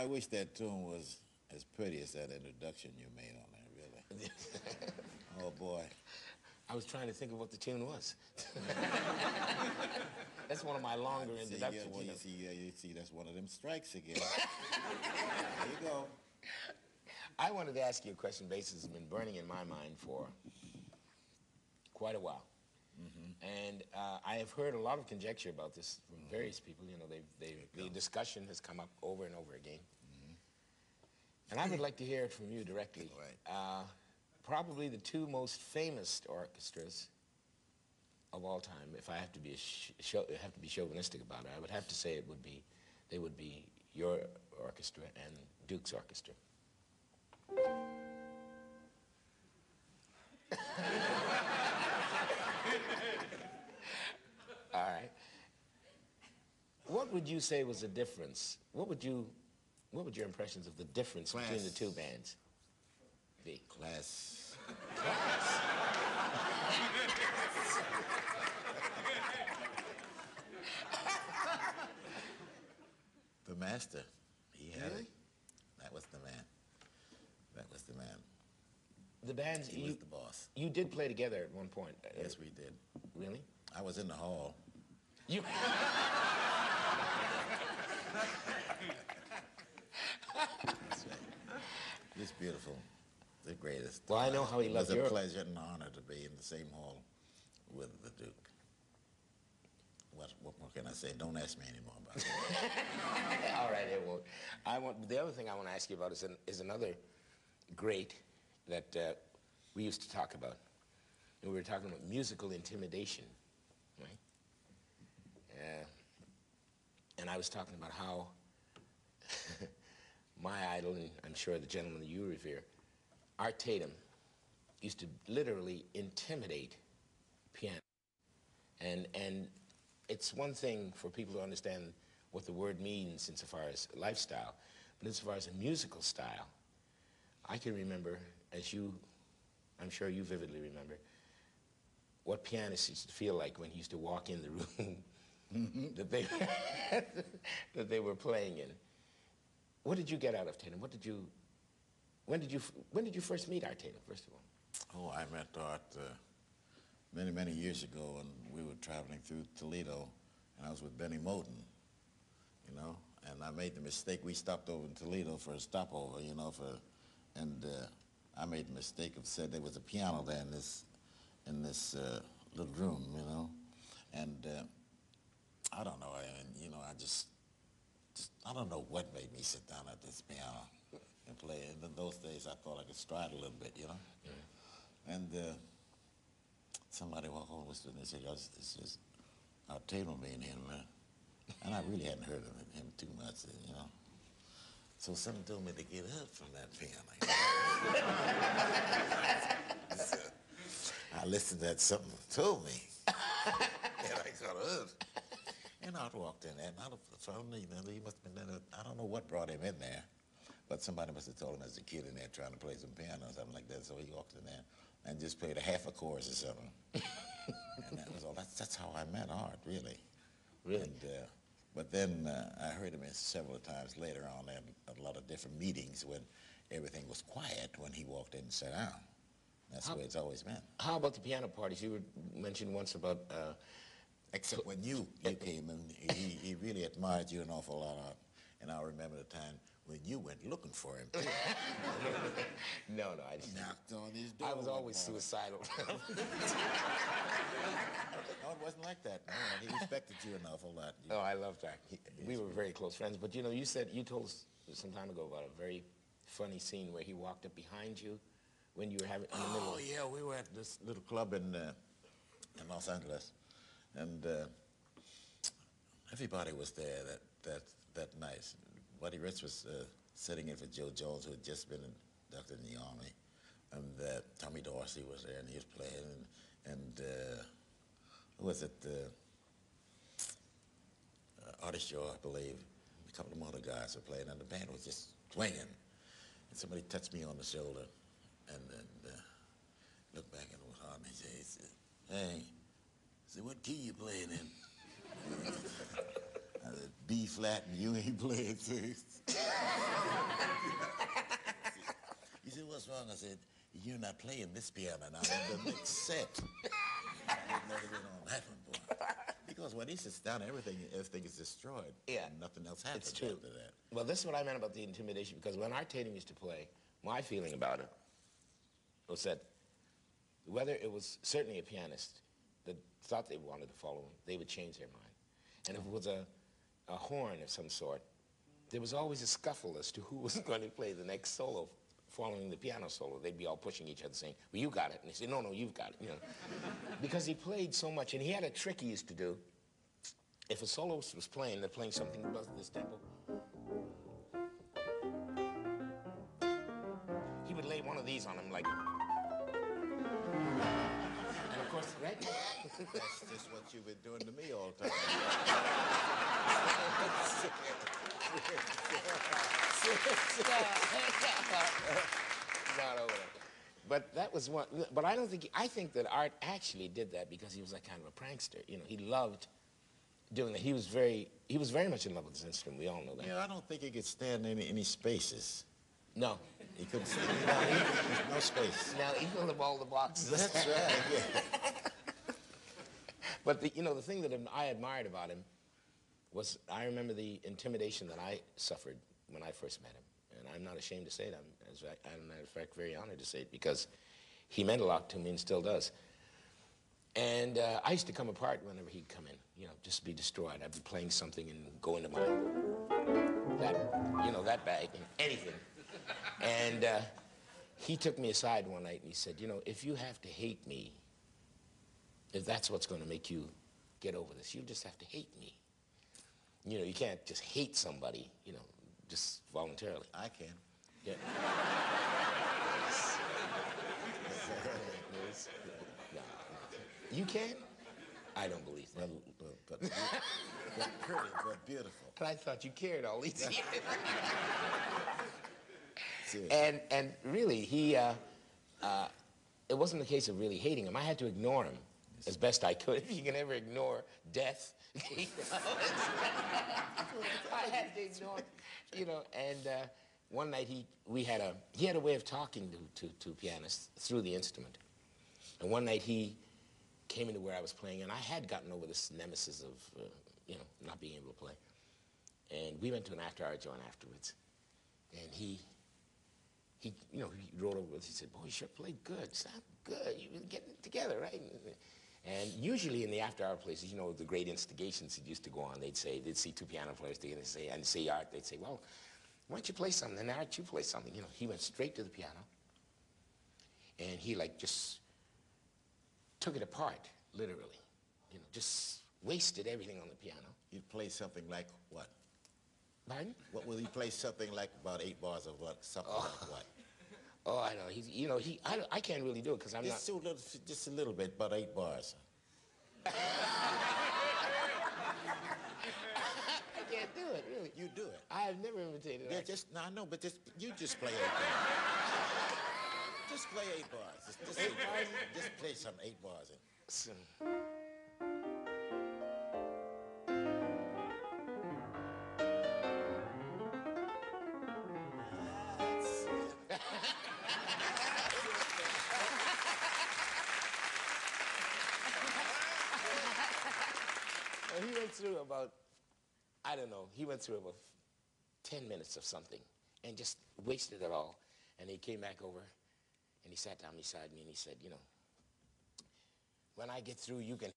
wish that tune was as pretty as that introduction you made on there, really. Oh, boy. I was trying to think of what the tune was. That's one of my longer introductions. You see, that's one of them strikes again. There you go. I wanted to ask you a question basis has been burning in my mind for quite a while. And I have heard a lot of conjecture about this from various people. You know, the discussion has come up over and over again. And I would like to hear it from you directly. Right. Probably the two most famous orchestras of all time, if I have to be chauvinistic about it, I would have to say they would be your orchestra and Duke's orchestra. All right. What would you say was the difference? What would your impressions of the difference between the two bands be? Class. The master, he had it. That was the man. That was the man. The bands, he was the boss. You did play together at one point. Yes, we did. Really? I was in the hall. You. That's right. It's beautiful. The greatest. Well, I know how he loved It your... was a pleasure and an honor to be in the same hall with the Duke. What more can I say? Don't ask me anymore about it. All right, I won't. The other thing I want to ask you about is another great that we used to talk about. And we were talking about musical intimidation, right? And I was talking about how my idol, and I'm sure the gentleman that you revere, Art Tatum, used to literally intimidate piano. And it's one thing for people to understand what the word means insofar as lifestyle, but insofar as a musical style, I can remember, as you, I'm sure you vividly remember, what pianists used to feel like when he used to walk in the room that they were playing in. What did you get out of Tatum? When did you first meet Art Tatum, first of all? Oh, I met Art many, many years ago, and we were traveling through Toledo, and I was with Benny Moten, you know, and I made the mistake. We stopped over in Toledo for a stopover, you know, and I made the mistake of said there was a piano there in this little room, you know, and I don't know, you know, I don't know what made me sit down at this piano and play. And in those days, I thought I could stride a little bit, you know. And somebody walked over and said, "It's just Art Tatum being here, man." And I really hadn't heard of him too much, you know. So something told me to get up from that piano. So I listened to that, something told me. And I got up. And Art walked in there, and I don't know what brought him in there, but somebody must have told him as a kid in there trying to play some piano or something like that, so he walked in there and just played a half a chorus or something. And that was all. That's how I met Art, really. Really? And, but then I heard him several times later on at a lot of different meetings when everything was quiet when he walked in and sat down. That's the way it's always been. How about the piano parties? You mentioned once about... Except when you came in, he really admired you an awful lot. And I remember the time when you went looking for him, too. No, I didn't. Knocked on his door. I was always suicidal. No, it wasn't like that. No, he respected you an awful lot. Oh, I loved that. We were very close friends. But, you know, you told us some time ago about a very funny scene where he walked up behind you when you were having... Oh, yeah, we were at this little club in Los Angeles. And everybody was there that night. Buddy Rich was sitting in for Joe Jones, who had just been inducted in the Army. And Tommy Dorsey was there, and he was playing. And who was it? Artist Joe, I believe. A couple of other guys were playing, and the band was just swinging. And somebody touched me on the shoulder, and then looked back at him hard, and he said, "Hey." I said, "What key you playing in?" I said, "B flat, and you ain't playing six." what's wrong? I said, you're not playing this piano now. The next set. I didn't know it on that one, boy. Because when he sits down, everything is destroyed. Yeah. And nothing else happens It's true. after that. Well, this is what I meant about the intimidation, because when Art Tatum used to play, my feeling about it was that whether it was certainly a pianist that thought they wanted to follow him, they would change their mind. And if it was a horn of some sort, there was always a scuffle as to who was going to play the next solo following the piano solo. They'd be all pushing each other saying, well, you got it. And they say, no, no, you've got it, you know. Because he played so much, and he had a trick he used to do. If a soloist was playing, they're playing something above this tempo, he would lay one of these on him like, and of course, right? That's just what you've been doing to me all the time. Not over there. But that was one. But I don't think. I think that Art actually did that because he was like kind of a prankster. You know, he loved doing that. He was very much in love with his instrument. We all know that. Yeah, I don't think he could stand any spaces. No. He couldn't stand no space. Now he filled up all the boxes. That's right. Yeah. But the thing that I admired about him was I remember the intimidation that I suffered when I first met him. And I'm not ashamed to say it. I'm, as a matter of fact, very honored to say it because he meant a lot to me and still does. And I used to come apart whenever he'd come in, you know, just be destroyed. I'd be playing something and go into that bag, anything. And he took me aside one night and he said, you know, if you have to hate me, if that's what's going to make you get over this, you just have to hate me. You know, you can't just hate somebody, you know, just voluntarily. I can. Yeah. No. You can? I don't believe that. But pretty, but beautiful. But I thought you cared all these years. Seriously. And really, it wasn't a case of really hating him. I had to ignore him as best I could. If you can ever ignore death, you know, I had to ignore, you know. And one night he had a way of talking to pianists through the instrument. And one night he came into where I was playing, and I had gotten over this nemesis of you know, not being able to play. And we went to an after-hour joint afterwards, and he rolled over with us. He said, boy, you sure played good. Sound good. You were getting it together, right? And usually in the after-hour places, you know, the great instigations that used to go on, they'd see two piano players together, and say Art, they'd say, well, why don't you play something? And Art, you play something. You know, he went straight to the piano, and he, like, just took it apart, literally. You know, just wasted everything on the piano. You'd play something like what? Pardon? What will he play something like about 8 bars of what? Something like what? Oh, I know. I can't really do it because I'm Just a little bit, about 8 bars. I can't do it, really. You do it. I have never imitated Yeah, Art. I know, but you just play 8 bars. Just play 8 bars. Just 8 bars. Just play some 8 bars. Well, he went through about, I don't know, he went through about 10 minutes of something and just wasted it all. And he came back over and he sat down beside me and he said, you know, when I get through, you can